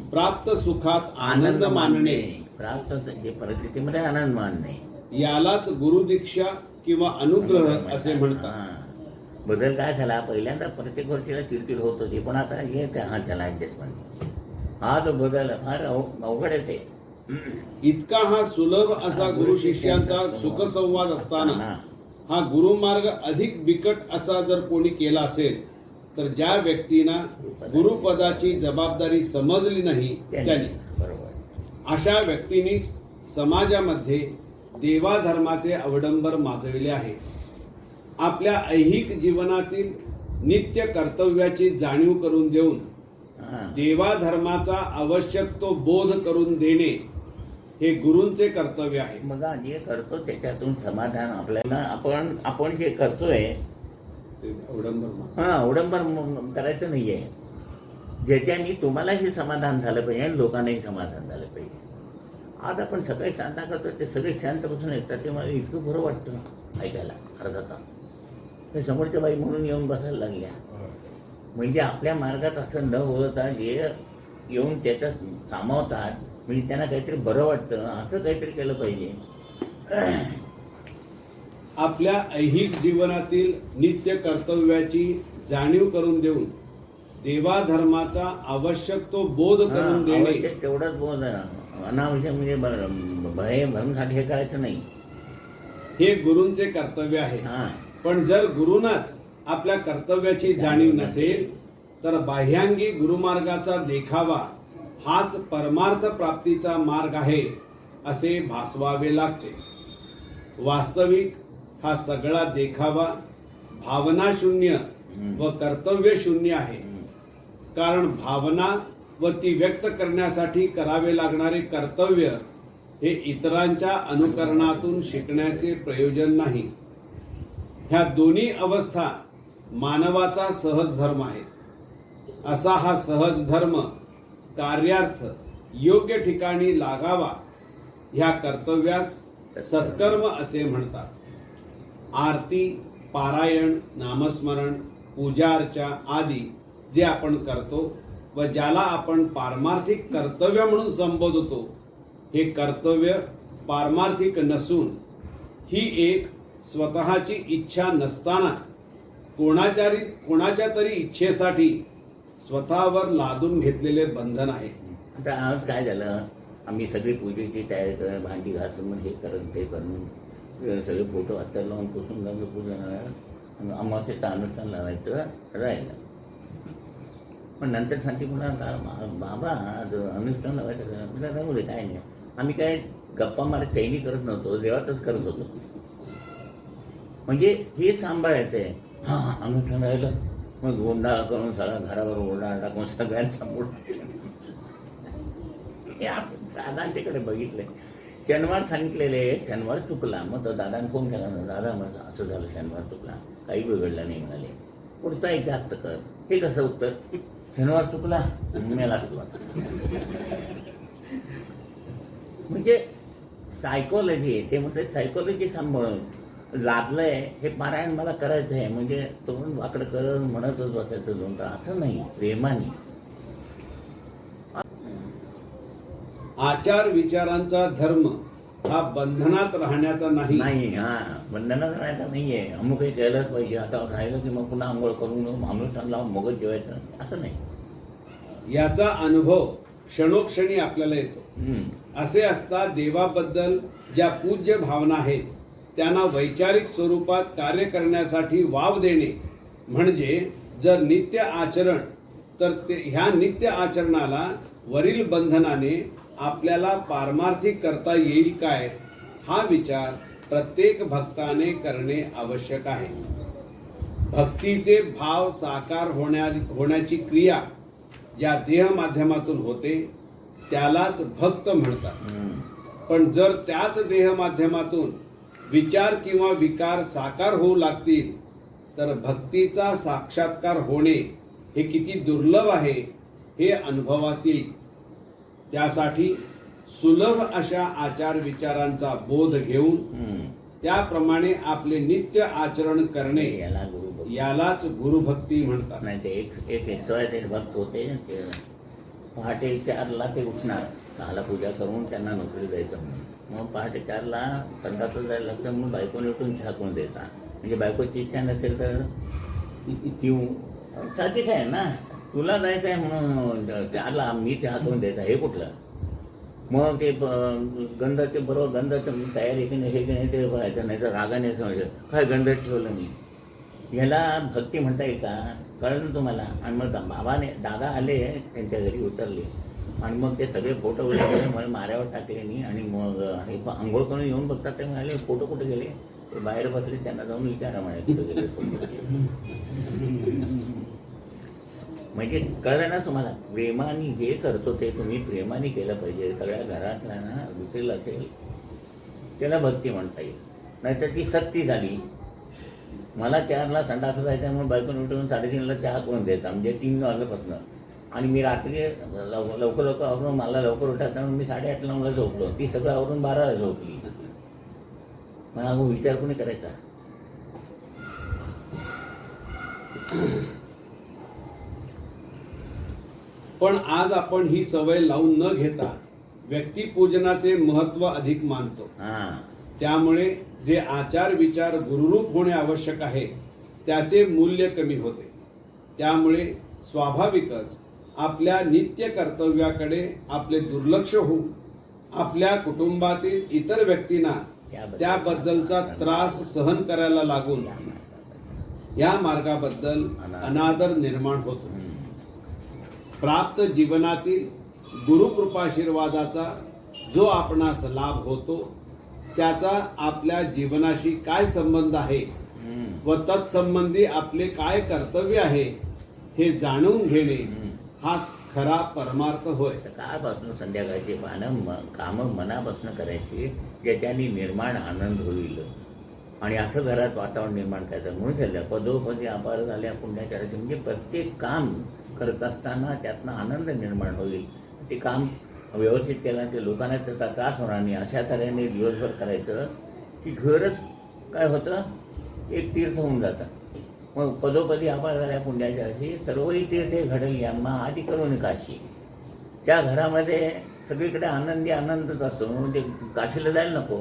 प्राप्त सुखात आनंद मानणे, प्राप्त परिस्थितीमध्ये आनंद मानणे, यालाच गुरुदीक्षा किंवा अनुग्रह असे म्हणतात. बदल काय झाला, पहिल्यांदा प्रत्येक गोष्टीला चिडचिड होत होती, पण आता हे त्याला ऍडजस्टमेंट. हा जो बदल फार अवघडच आहे. इतका हा सुलभ असा गुरु शिष्यांचा सुखसंवाद असताना हा गुरुमार्ग अधिक बिकट असा जर कोणी केला असेल तर ज्या व्यक्तींना गुरुपदाची जबाबदारी समजली नाही त्यांनी, अशा व्यक्तींनी समाजामध्ये देवाधर्माचे अवडंबर माजविले आहे. आपल्या ऐहिक जीवनातील नित्य कर्तव्याची जाणीव करून देऊन देवाधर्माचा आवश्यक तो बोध करून देणे हे गुरूंचे कर्तव्य आहे. मग जे करतो त्याच्यातून समाधान आपल्याला, आपण जे करतोय अवडंबर करायचं नाहीये. ज्याच्यानी तुम्हालाही समाधान झालं पाहिजे आणि लोकांनाही समाधान झालं पाहिजे. आज आपण सगळे शांता करतो, ते सगळे शांत बसून येतात, ते मला इतकं बरं वाटतं ऐकायला. अर्धा तास ते समोरच्या बाई म्हणून येऊन बसायला लागल्या. म्हणजे आपल्या मार्गात असं न बोलता जे येऊन त्याच्यात सामावतात, म्हणजे त्यांना काहीतरी बरं वाटतं, असं काहीतरी केलं पाहिजे. आपल्या ऐहिक जीवनातील नित्य कर्तव्याची जाणीव करून देऊन देवाधर्माचा आवश्यक तो बोध करून देणे, तेवढाच बोध. अनावश्यक म्हणजे भय भरण्यासाठी हे करायचं नाही, हे गुरूंचे कर्तव्य आहे. पण जर गुरूंनाच आपल्या कर्तव्याची जाणीव नसेल तर बाह्यांगी गुरुमार्गाचा देखावा हाच परमार्थ प्राप्तीचा मार्ग आहे असे भासवावे लागते. वास्तविक हा सगळा देखावा भावनाशून्य व कर्तव्य शून्य आहे. कारण भावना व ती व्यक्त करण्यासाठी करावे लागणारे कर्तव्य हे इतरांच्या अनुकरणातून शिकण्याचे प्रयोजन नाही. ह्या दोन्ही अवस्था मानवाचा सहज धर्म आहे. असा हा सहज धर्म कार्यार्थ योग्य ठिकाणी लागावा ह्या कर्तव्यास सत्कर्म असे म्हणतात. आरती, पारायण, नामस्मरण, पूजा अर्चा आदी जे आपण करतो व ज्याला आपण पारमार्थिक कर्तव्य म्हणून संबोधतो, हे कर्तव्य पारमार्थिक नसून ही एक स्वतःची इच्छा नसताना कोणाच्या तरी इच्छेसाठी स्वतःवर लादून घेतलेले बंधन आहे. आता आज काय झालं, आम्ही सगळी पूजेची तयारी करून भांडी घासून हे करून ते करून सगळे फोटो हातात लावून पुसून लावून पूजन अमावस्येचं अनुष्ठान लावायचं राहिलं. पण नंतर सांगते पुन्हा बाबा आज अनुष्ठान लावायचं तुला राहू दे, काय नाही. आम्ही काय गप्पा मारत चैनी करत नव्हतो, देवातच करत होतो. म्हणजे हे सांभाळायचं आहे. हां अनुष्ठान राहिलं मग गोंधळ करून सगळा घरावर ओरडा टाकून सगळ्यांचा हे आपण दादांच्याकडे बघितलंय. शनिवार सांगितलेले शनिवार चुकला, मग तो दादाने फोन केला ना, दादा मग असं झालं शनिवार चुकला, काही बिघडलं नाही म्हणाले, पुढचा एक जास्त कर. हे कसं उत्तर, शनिवार चुकला मेला चुकला. म्हणजे सायकोलॉजी आहे ते म्हणते, सायकोलॉजी सांभाळून लादलंय हे पारायण मला करायचं आहे म्हणजे तो वाकडं करत म्हणतच बसायचं 2 तास, असं नाही. प्रेमाने आचार विचारांचा धर्म हा बंधनात राहण्याचा नाही. हा बंधनात राहायचा नाहीये. अमुक काही केलंच पाहिजे, आता राहिलं की मग पुन्हा आंघोळ करून अनुष्ठान लावून मगच जेवायचं, असं नाही. याचा अनुभव क्षणोक्षणी आपल्याला येतो. असे असता देवाबद्दल ज्या पूज्य भावना आहेत त्यांना वैचारिक स्वरूपात कार्य करण्यासाठी वाव देणे म्हणजे जर नित्य आचरण, तर ह्या नित्य आचरणाला वरील बंधनाने आपल्याला पारमार्थिक करता येईल काय, हा विचार प्रत्येक भक्ताने करणे आवश्यक आहे. भक्तीचे भाव साकार होण्याची क्रिया ज्या देह माध्यमातून होते त्यालाच भक्त म्हणतात. पण जर त्याच देह माध्यमातून विचार किंवा विकार साकार होऊ लागतील तर भक्तीचा साक्षात्कार होणे हे किती दुर्लभ आहे हे अनुभवास येईल. त्यासाठी सुलभ अशा आचार विचारांचा बोध घेऊन त्याप्रमाणे आपले नित्य आचरण करणे यालाच गुरुभक्ती म्हणतात. नाही ते एक भक्त होते, पहाटे 4ला ते उठणार, 6ला पूजा करून त्यांना नोकरी जायचं म्हणून. मग पहाटे 4ला संडासला जायला लागतं म्हणून बायकोने उठून चहा करून द्यायचा. म्हणजे बायकोची इच्छा नसेल तर ती साहजिक आहे ना, तुला जायचं आहे म्हणून 4ला मी चहा करून द्यायचा, हे कुठलं. मग ते गंधाचे बरोबर गंधाचं तयारी की नाही हे की नाही ते बघायचं, नाही तर रागाने समजायचं काय गंध ठेवलं मी. ह्याला भक्ती म्हणता येईल का, कळलं तुम्हाला. आणि मग दादा आले त्यांच्या घरी उतरले आणि मग ते सगळे फोटो वगैरे मला माऱ्यावर टाकले नाही. आणि मग हे आंघोळ करून येऊन बघतात ते म्हणाले फोटो कुठे गेले, ते बाहेर बसले, त्यांना जाऊन विचारा म्हणे कुठे गेले फोटो. म्हणजे कळलं ना तुम्हाला, प्रेमाने जे करतो ते तुम्ही प्रेमाने केलं पाहिजे. सगळ्या घरातला ना रुचेल असेल त्याला भक्ती म्हणता येईल. नाहीतर ती सक्ती झाली. मला 4ला संडास जायचं म्हणून बायकोन उठून 3:30ला चहा करून द्यायचा, म्हणजे 3 वाजल्यापासून. आणि मी रात्री लवकर आवरून मला लवकर उठायचं म्हणून मी 8:30ला मला झोपलो, ती सगळं आवरून 12ला झोपली. मला विचार कोणी करायचा. पण आज आपण ही सवय लावून न घेता व्यक्तिपूजनाचे महत्व अधिक मानतो. त्यामुळे जे आचार विचार गुरुरूप होणे आवश्यक आहे त्याचे मूल्य कमी होते. त्यामुळे स्वाभाविकच आपल्या नित्य कर्तव्याकडे आपले दुर्लक्ष होऊन आपल्या कुटुंबातील इतर व्यक्तींना त्याबद्दलचा त्रास सहन करायला लागून या मार्गाबद्दल अनादर निर्माण होतो. प्राप्त जीवनातील गुरुकृपाशीर्वादाचा जो आपणास लाभ होतो त्याचा आपल्या जीवनाशी काय संबंध आहे व तत्संबंधी आपले काय कर्तव्य आहे हे जाणून घेणे हा खरा परमार्थ होय. सकाळपासून संध्याकाळची कामं मनापासून करायची ज्याच्याने निर्माण आनंद होईल. आणि असं घरात वातावरण निर्माण करायचं म्हणून झालं पदोपदी अपार झाल्या पुण्याच्या रशी. म्हणजे प्रत्येक काम करत असताना त्यातनं आनंद निर्माण होईल. ते काम व्यवस्थित केलं ते लोकांना त्याचा त्रास होणार नाही. अशा तऱ्हेने दिवसभर करायचं की घरच काय होतं, एक तीर्थ होऊन जातं. मग पदोपदी अपार झाल्या पुण्याच्या रशी सर्वही तीर्थे घडली आम्हा आधी करून काशी. त्या घरामध्ये सगळीकडे आनंदी आनंदच असतो. म्हणजे काशीला जायला नको,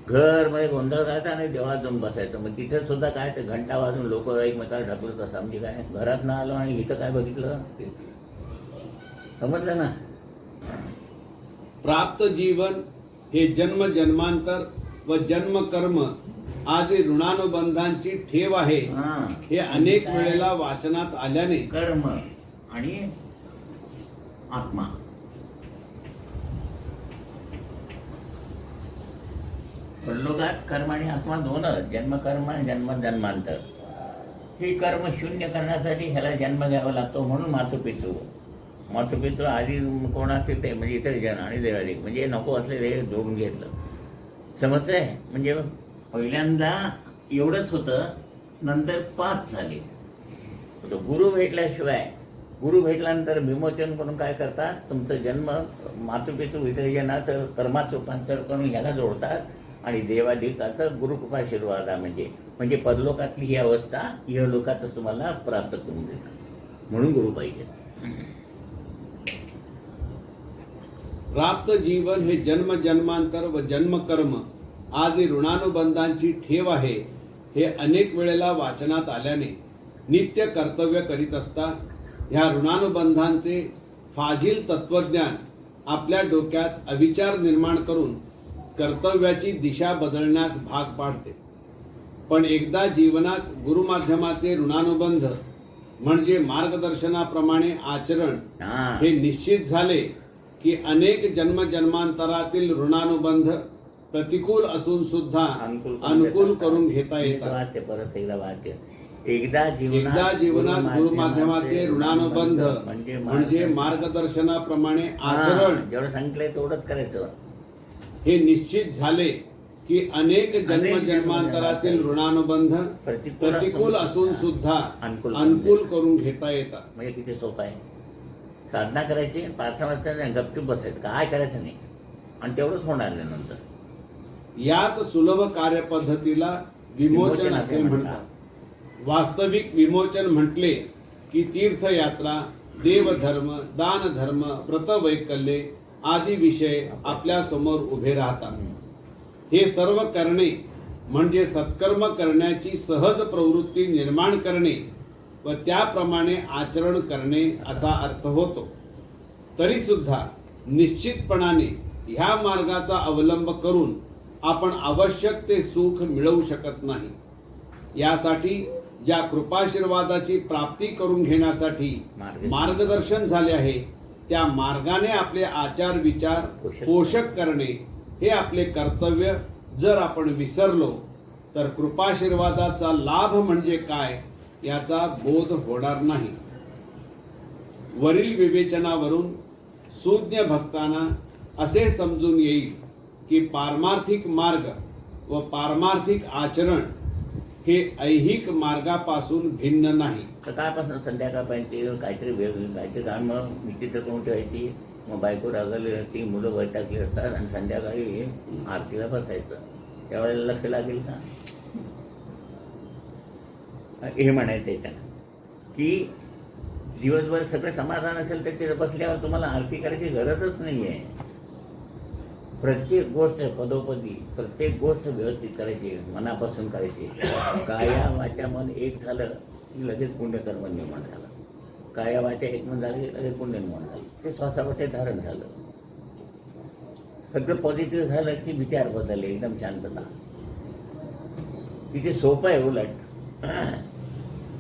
घर मध्ये गोंधळ करायचा आणि देवळात जाऊन बसायचं. मग तिथे सुद्धा काय ते घंटा वाजून लोक एकमेकाला ढकलत असतात. म्हणजे काय घरात ना आलो आणि इथं काय बघितलं तेच. समजलं ना. प्राप्त जीवन हे जन्म जन्मांतर व जन्म कर्म आदी ऋणानुबंधांची ठेव आहे. हा. हे अनेक वेळेला वाचनात आल्याने कर्म आणि आत्मा परलोकात कर्म आणि आत्मा दोनच. जन्मकर्म आणि जन्मांतर. हे कर्म शून्य करण्यासाठी ह्याला जन्म घ्यावा लागतो. म्हणून मातृपितृ आधी कोण असतील ते म्हणजे इतर जन आणि देवादिक म्हणजे नको असलेले जोडून घेतलं. समजतंय. म्हणजे पहिल्यांदा एवढंच होतं, नंतर 5 झाले. गुरु भेटल्याशिवाय गुरु भेटल्यानंतर विमोचन करून काय करतात, तुमचं जन्म मातृपितृ विसर्जनाचं कर्माचं रूपांतर करून ह्याला जोडतात आणि देवादिकाचं गुरुकृपाशीर्वादा म्हणजे परलोकातली ही अवस्था इहलोकातच तुम्हाला प्राप्त करून देतात. म्हणून गुरु पाहिजे. प्राप्त जीवन हे जन्म जन्मांतर व जन्म कर्म आदी ऋणानुबंधांची ठेव आहे. हे अनेक वेळेला वाचनात आल्याने नित्य कर्तव्य करीत असता ह्या ऋणानुबंधांचे फाजील तत्वज्ञान आपल्या डोक्यात अविचार निर्माण करून कर्तव्याची दिशा बदलण्यास भाग पाडते. पण एकदा जीवनात गुरुमाध्यमाचे ऋणानुबंध म्हणजे मार्गदर्शनाप्रमाणे आचरण हे निश्चित झाले की अनेक जन्मजन्मांतरातील ऋणानुबंध प्रतिकूल असून सुद्धा अनुकूल करून घेता येतात. परत एकदा जीवनात गुरुमाध्यमाचे ऋणानुबंध म्हणजे मार्गदर्शनाप्रमाणे आचरण जेवढं सांगितलंय तेवढंच करायचं. हे निश्चित झाले की अनेक जन्मजन्मांतरातील ऋणानुबंध प्रतिकूल असून सुद्धा अनुकूल करून घेता येतात. म्हणजे किती सोपं आहे. साधना करायची, प्रार्थना गपचूप बसायचं, काय करायचं नाही आणि तेवढंच होणार नाही नंतर. याच सुलभ कार्यपद्धतीला विमोचन असे म्हणतात. वास्तविक विमोचन म्हटले की तीर्थयात्रा, देवधर्म, दानधर्म, व्रतवैकल्ये आदी विषय आपल्या समोर उभे राहतात. हे सर्व करणे म्हणजे सत्कर्म करण्याची सहज प्रवृत्ती निर्माण करणे व त्याप्रमाणे आचरण करणे असा अर्थ होतो. तरी सुद्धा निश्चितपणाने ह्या मार्गाचा अवलंब करून आपण आवश्यक ते सुख मिळवू शकत नाही. यासाठी ज्या कृपाशीर्वादाची प्राप्ती करून घेण्यासाठी मार्गदर्शन झाले आहे त्या मार्गाने आपले आचार विचार पोषक करणे हे आपले कर्तव्य जर आपण विसरलो तर कृपाशीर्वादाचा लाभ म्हणजे काय याचा बोध होणार नाही. वरील विवेचनावरून सूज्ञ भक्तांना असे समजून येईल की पारमार्थिक मार्ग व पारमार्थिक आचरण हे ऐहिक मार्गापासून भिन्न नाही. सकाळपासून संध्याकाळपर्यंत काहीतरी काम विचित्र करून ठेवायची. मग बायको रागवली असती, मुलं वैतागली असतात आणि संध्याकाळी आरतीला बसायचं. त्यावेळेला लक्ष लागेल का? हे म्हणायचं आहे त्यांना की दिवसभर सगळं समाधान असेल तर तिथे बसल्यावर तुम्हाला आरती करायची गरजच नाही आहे. प्रत्येक गोष्ट पदोपदी प्रत्येक गोष्ट व्यवस्थित करायची, मनापासून करायची. काया वाचा मन एक झालं की लगेच पुण्यकर्म निर्माण झालं. काया वाचा एक मन झालं की लगेच पुण्य निर्माण झालं. ते श्वासावर धारण झालं. सगळं पॉझिटिव्ह झालं की विचार बदलले, एकदम शांतता. तिथे सोपं आहे. उलट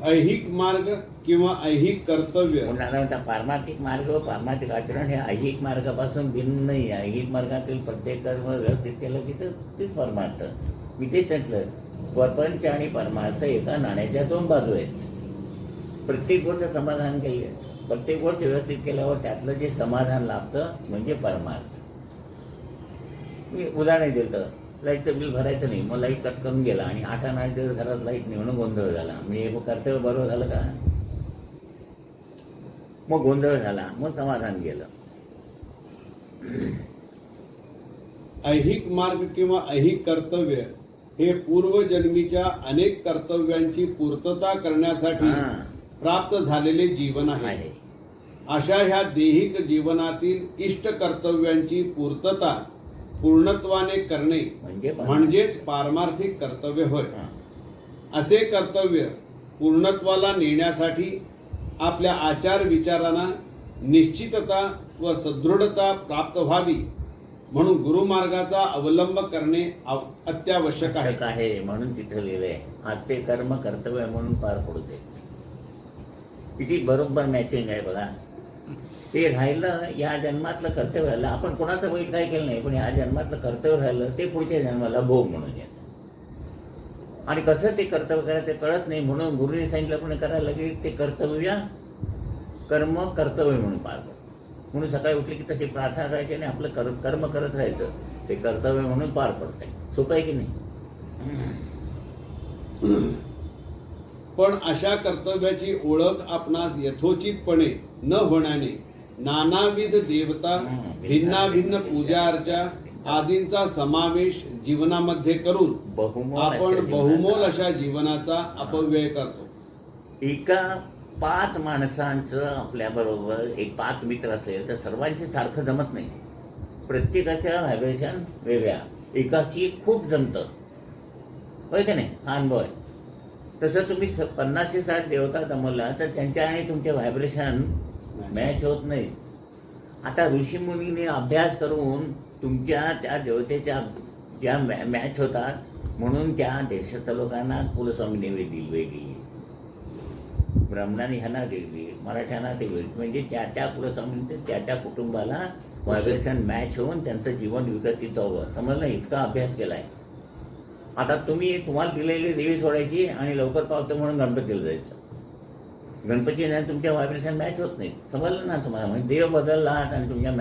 ऐहिक मार्ग किंवा ऐहिक कर्तव्य पारमार्थिक मार्ग व पारमार्थिक आचरण हे ऐहिक मार्गापासून भिन्न नाही. ऐहिक मार्गातील प्रत्येक कर्म व्यवस्थित केलं की तेच परमार्थ. मी तेच म्हटलं, प्रपंच आणि परमार्थ एका नाण्याच्या 2 बाजू आहेत. प्रत्येक गोष्ट समाधान केली आहे. प्रत्येक गोष्ट व्यवस्थित केल्यावर त्यातलं जे समाधान लाभतं म्हणजे परमार्थ. मी उदाहरण दिलं, लाईटचं बिल भरायचं नाही, मग लाईट कट करून गेला आणि 8-8 दिवस घरात लाईट नाही म्हणून गोंधळ झाला. म्हणजे कर्तव्य बरोबर झालं का? मग गोंधळ झाला, मग समाधान गेलं. ऐहिक मार्ग किंवा ऐहिक कर्तव्य हे पूर्वजन्मीच्या अनेक कर्तव्यांची पूर्तता करण्यासाठी प्राप्त झालेले जीवन आहे. अशा ह्या दैहिक जीवनातील इष्ट कर्तव्यांची पूर्तता पूर्णत्वाने करणे म्हणजे म्हणजेच पारमार्थिक कर्तव्य होय. हा. असे कर्तव्य पूर्णत्वाला नेण्यासाठी आपल्या आचार विचारांना निश्चितता व सदृढता प्राप्त व्हावी म्हणून गुरुमार्गाचा अवलंब करणे अत्यावश्यक आहे. आवश्यक आहे म्हणून तिथं लिहिलंय आजचे कर्म कर्तव्य म्हणून पार पडू दे. किती बरोबर मॅचिंग आहे बघा. ते राहिलं या जन्मातलं कर्तव्य राहिलं. आपण कोणाचं वाईट काय केलं नाही, पण या जन्मातलं कर्तव्य राहिलं ते पुढच्या जन्माला भोग म्हणून येतं. आणि कसं ते कर्तव्य करायचं ते कळत नाही, म्हणून गुरुने सांगितलं पण करायला की ते कर्तव्य कर्म कर्तव्य म्हणून पार पडतं. म्हणून सकाळी उठले की तशी प्रार्थना करायची आणि आपलं कर्म करत राहायचं. ते कर्तव्य म्हणून पार पडतंय. सोपं आहे की नाही? पण अशा कर्तव्याची ओळख आपणास यथोचितपणे न होण्याने नानाविध देवता, भिन्नाभिन्न पूजा अर्चा आदींचा समावेश जीवनामध्ये करून आपण बहुमोल अशा जीवनाचा अपव्यय करतो. एका 5 माणसांचं आपल्या बरोबर एक 5 मित्र असेल तर सर्वांची सारखं जमत नाही. प्रत्येकाच्या व्हायब्रेशन वेगळ्या. एकाची खूप जमतं, होय का नाही? हा अनुभव आहे. तसं तुम्ही 50-60 देवता जमवला तर त्यांच्या आणि तुमचे व्हायब्रेशन मॅच होत नाही. आता ऋषीमुनीने अभ्यास करून तुमच्या त्या देवतेच्या ज्या मॅच होतात म्हणून त्या देशाच्या लोकांना कुलस्वामी नैवेद्य दिली वेगळी, ब्राह्मणांनी ह्यांना दिली, मराठ्यांना ते वेगळी. म्हणजे त्या कुलस्वामींचे त्या कुटुंबाला व्हायब्रेशन मॅच होऊन त्यांचं जीवन विकसित व्हावं. समजलं? इतका अभ्यास केलाय. आता तुम्हाला दिलेली देवी सोडायची आणि लवकर पावतं म्हणून गणपतीला जायचं. गणपतीने तुमच्या व्हायब्रेशन मॅच होत नाही. समजलं ना तुम्हाला? म्हणजे देव बदललात आणि तुमच्या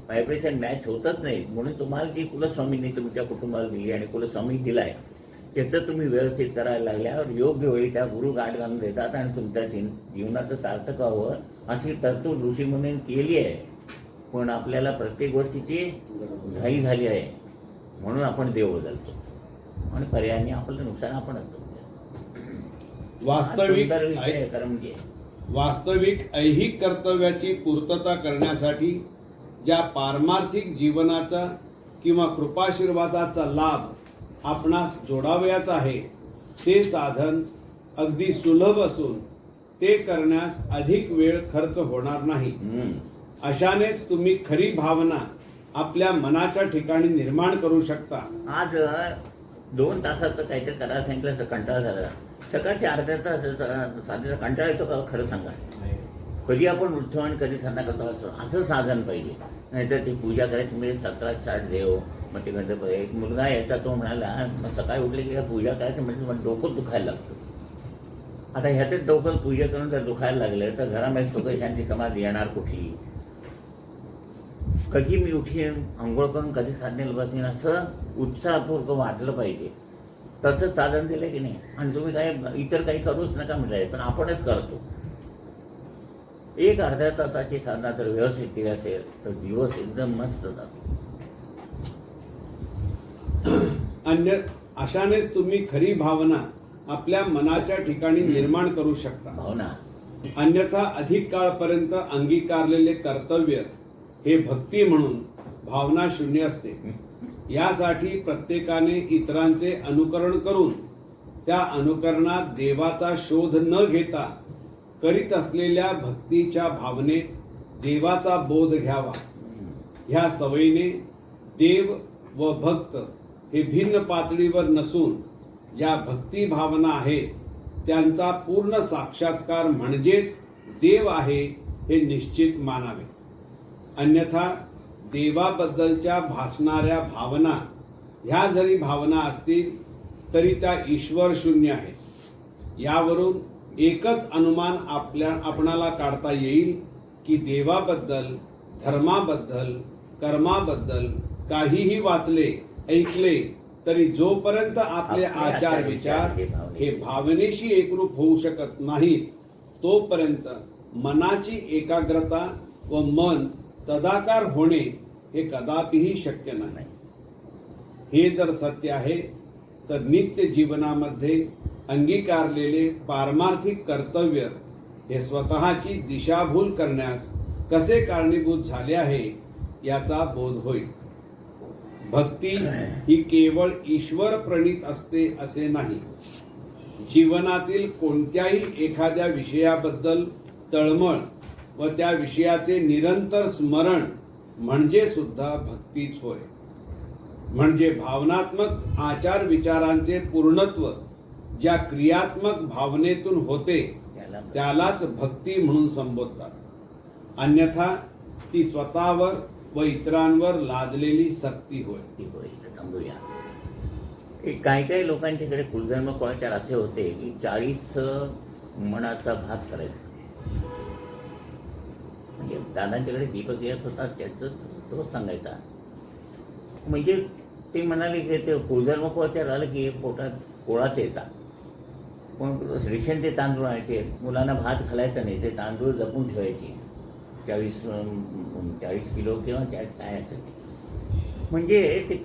व्हायब्रेशन मॅच होतच नाही. म्हणून तुम्हाला जी कुलस्वामींनी तुमच्या कुटुंबाला दिली आणि कुलस्वामी दिलाय त्याचं तुम्ही व्यवस्थित करायला लागल्यावर योग्य वेळी त्या गुरु गाठ घालून देतात आणि तुमच्या जीवनाचं सार्थक व्हावं अशी तरतूद ऋषीमुनींनी केली आहे. पण आपल्याला प्रत्येक गोष्टीची घाई झाली आहे म्हणून आपण देव बदलतो आणि पर्यायाने आपलं नुकसान आपणच करतो. वास्तविक ऐहिक कर्तव्याची पूर्तता करण्यासाठी ज्या पारमार्थिक जीवनाचा किंवा कृपाशीर्वादाचा लाभ आपणास जोडावयाचा आहे ते साधन अगदी सुलभ असून ते करण्यास अधिक वेळ खर्च होणार नाही. अशानेच तुम्ही खरी भावना आपल्या मनाच्या ठिकाणी निर्माण करू शकता. आज 2 तासाचं काहीतरी करायला सांगितलं तर कंटाळा झाला. सकाळच्या अर्ध्या तास साधीचा कंटाळा येतो का? खरं सांगा. कधी आपण उठतो आणि कधी संध्या करतो असं साधन पाहिजे. नाहीतर ती पूजा करायची म्हणजे 17-60 देव. मग ते गणपती एक मुलगा यायचा तो म्हणाला मग सकाळी उठले की पूजा करायची म्हणजे मग डोकं दुखायला लागतं. आता ह्याच डोकं पूजा करून जर दुखायला लागलं तर घरामध्ये सुख शांती समाज येणार कुठली? कधी मी उठीन आंघोळ करून कधी साधनेला बसेन असं उत्साहपूर्वक वाटलं पाहिजे. तसंच साधन दिलं की नाही. आणि तुम्ही काही इतर काही करूच नका म्हटलंय पण आपणच करतो. एक अर्ध्या तासाची साधना जर व्यवस्थित केली असेल तर दिवस एकदम मस्त जातो. अशानेच तुम्ही खरी भावना आपल्या मनाच्या ठिकाणी निर्माण करू शकता. भावना अन्यथा अधिक काळपर्यंत अंगीकारलेले कर्तव्य हे भक्ती म्हणून भावना शून्य असते. यासाठी प्रत्येकाने इतरांचे अनुकरण करून त्या अनुकरणात देवाचा शोध न घेता करीत असलेल्या भक्तीच्या भावनेत देवाचा बोध घ्यावा. ह्या सवयीने देव व भक्त हे भिन्न पातळीवर नसून ज्या भक्ती भावना आहेत त्यांचा पूर्ण साक्षात्कार म्हणजेच देव आहे हे निश्चित मानावे. अन्यथा देवाबद्दलच्या भासणाऱ्या भावना ह्या जरी भावना असतील तरी त्या ईश्वर शून्य आहेत. यावरून एकच अनुमान आपणाला काढता येईल की देवाबद्दल, धर्माबद्दल, कर्माबद्दल काहीही वाचले ऐकले तरी जोपर्यंत आपले आचार विचार हे भावनेशी एकरूप होऊ शकत नाहीत तोपर्यंत मनाची एकाग्रता व मन तदाकार होणे हे कदापिही शक्य नाही. हे जर सत्य आहे तर नित्य जीवनामध्ये अंगीकारलेले पारमार्थिक कर्तव्य हे स्वतःची दिशाभूल करण्यास कसे कारणीभूत झाले आहे याचा बोध होईल. भक्ती ही केवळ ईश्वर प्रणीत असते असे नाही. जीवनातील कोणत्याही एखाद्या विषयाबद्दल तळमळ व त्या विषयाचे निरंतर स्मरण म्हणजे सुद्धा भक्तीच होय. म्हणजे भावनात्मक आचार विचारांचे पूर्णत्व ज्या क्रियात्मक भावनेतून होते त्यालाच भक्ती म्हणून संबोधतात. अन्यथा ती स्वतःवर व इतरांवर लादलेली सक्ती होय. थांबूया. काही काही लोकांच्याकडे कुलधर्म कुळाचार असे होते की 40 मणाचा भात करायचा. म्हणजे दादांच्याकडे दीपक येत होता त्याच तोच सांगायचा. म्हणजे ते म्हणाले की ते कुलधर्म कुळाचार आलं की पोटात पोळाच यायचा. पण रेशन ते तांदूळ आणायचे, मुलांना भात घालायचा नाही, ते तांदूळ जपून ठेवायचे 40 किलो किंवा काय असेल. म्हणजे ते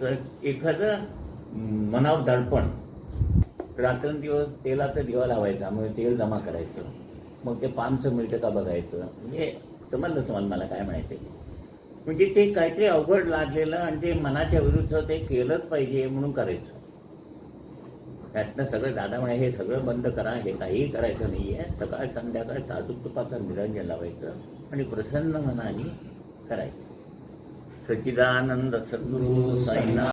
एखादं मनावर दडपण, रात्रंदिवस तेलाचा दिवा लावायचा, मग तेल जमा करायचं, मग ते पानचं मिळतं का बघायचं. म्हणजे समजलं तुम्हाला मला काय म्हणायचं. म्हणजे ते काहीतरी अवघड लागलेलं आणि ते मनाच्या विरुद्ध ते केलंच पाहिजे म्हणून करायचं. त्यातनं सगळं दादा म्हणे हे सगळं बंद करा, हे काहीही करायचं नाही आहे. सकाळ संध्याकाळ साधूक तुपाचं निरंजन लावायचं आणि प्रसन्न मनाने करायचं. सच्चिदानंद सद्गुरू साईनाथ.